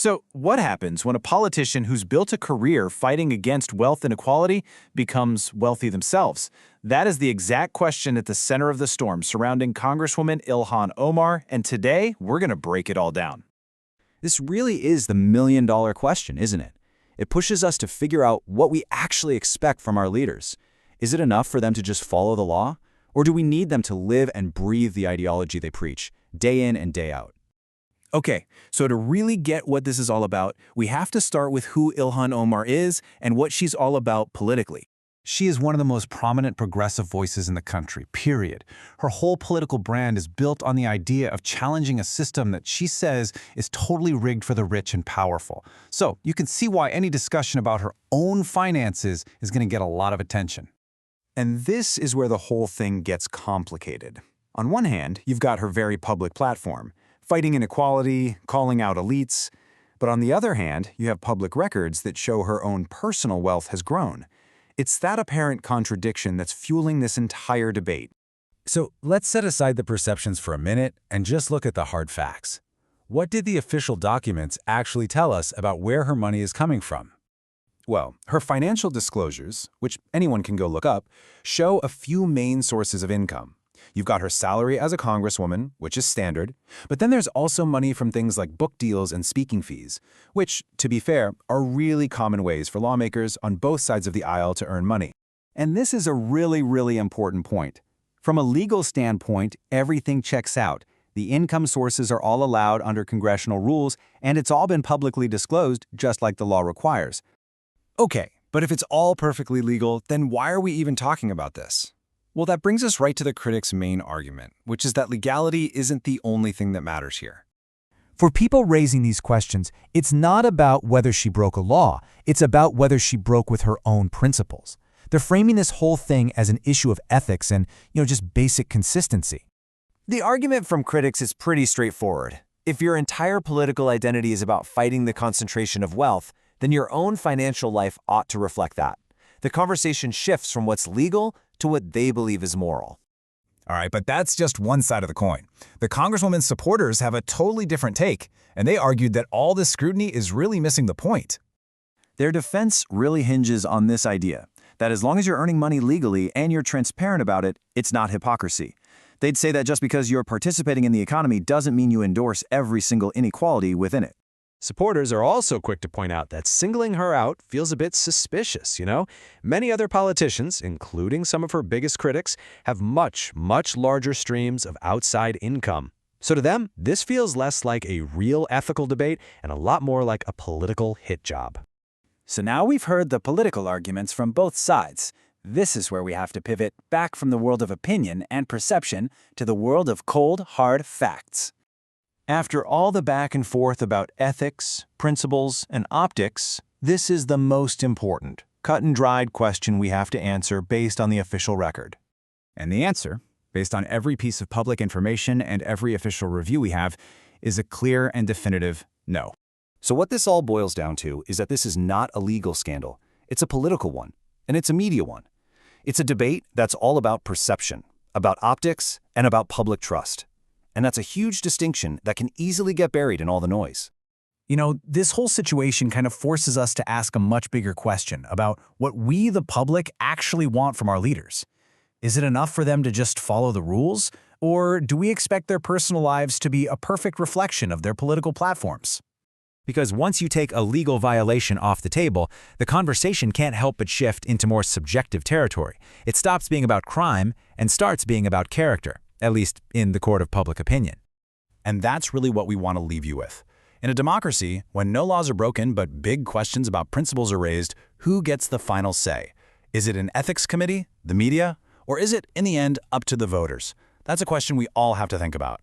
So, what happens when a politician who's built a career fighting against wealth inequality becomes wealthy themselves? That is the exact question at the center of the storm surrounding Congresswoman Ilhan Omar, and today we're going to break it all down. This really is the million-dollar question, isn't it? It pushes us to figure out what we actually expect from our leaders. Is it enough for them to just follow the law? Or do we need them to live and breathe the ideology they preach, day in and day out? Okay, so to really get what this is all about, we have to start with who Ilhan Omar is and what she's all about politically. She is one of the most prominent progressive voices in the country, period. Her whole political brand is built on the idea of challenging a system that she says is totally rigged for the rich and powerful. So you can see why any discussion about her own finances is going to get a lot of attention. And this is where the whole thing gets complicated. On one hand, you've got her very public platform, fighting inequality, calling out elites. But on the other hand, you have public records that show her own personal wealth has grown. It's that apparent contradiction that's fueling this entire debate. So let's set aside the perceptions for a minute and just look at the hard facts. What did the official documents actually tell us about where her money is coming from? Well, her financial disclosures, which anyone can go look up, show a few main sources of income. You've got her salary as a congresswoman, which is standard, but then there's also money from things like book deals and speaking fees, which, to be fair, are really common ways for lawmakers on both sides of the aisle to earn money. And this is a really important point. From a legal standpoint, everything checks out. The income sources are all allowed under congressional rules, and it's all been publicly disclosed, just like the law requires. Okay, but if it's all perfectly legal, then why are we even talking about this? Well, that brings us right to the critics' main argument, which is that legality isn't the only thing that matters here. For people raising these questions, it's not about whether she broke a law, it's about whether she broke with her own principles. They're framing this whole thing as an issue of ethics and, just basic consistency. The argument from critics is pretty straightforward. If your entire political identity is about fighting the concentration of wealth, then your own financial life ought to reflect that. The conversation shifts from what's legal to what they believe is moral. All right, but that's just one side of the coin. The Congresswoman's supporters have a totally different take, and they argued that all this scrutiny is really missing the point. Their defense really hinges on this idea, that as long as you're earning money legally and you're transparent about it, it's not hypocrisy. They'd say that just because you're participating in the economy doesn't mean you endorse every single inequality within it. Supporters are also quick to point out that singling her out feels a bit suspicious, Many other politicians, including some of her biggest critics, have much larger streams of outside income. So to them, this feels less like a real ethical debate and a lot more like a political hit job. So now we've heard the political arguments from both sides. This is where we have to pivot back from the world of opinion and perception to the world of cold, hard facts. After all the back and forth about ethics, principles, and optics, this is the most important, cut-and-dried question we have to answer based on the official record. And the answer, based on every piece of public information and every official review we have, is a clear and definitive no. So what this all boils down to is that this is not a legal scandal. It's a political one, and it's a media one. It's a debate that's all about perception, about optics, and about public trust. And that's a huge distinction that can easily get buried in all the noise. This whole situation kind of forces us to ask a much bigger question about what we, the public, actually want from our leaders. Is it enough for them to just follow the rules, or do we expect their personal lives to be a perfect reflection of their political platforms? Because once you take a legal violation off the table, the conversation can't help but shift into more subjective territory. It stops being about crime and starts being about character, at least in the court of public opinion. And that's really what we want to leave you with. In a democracy, when no laws are broken but big questions about principles are raised, who gets the final say? Is it an ethics committee, the media, or is it, in the end, up to the voters? That's a question we all have to think about.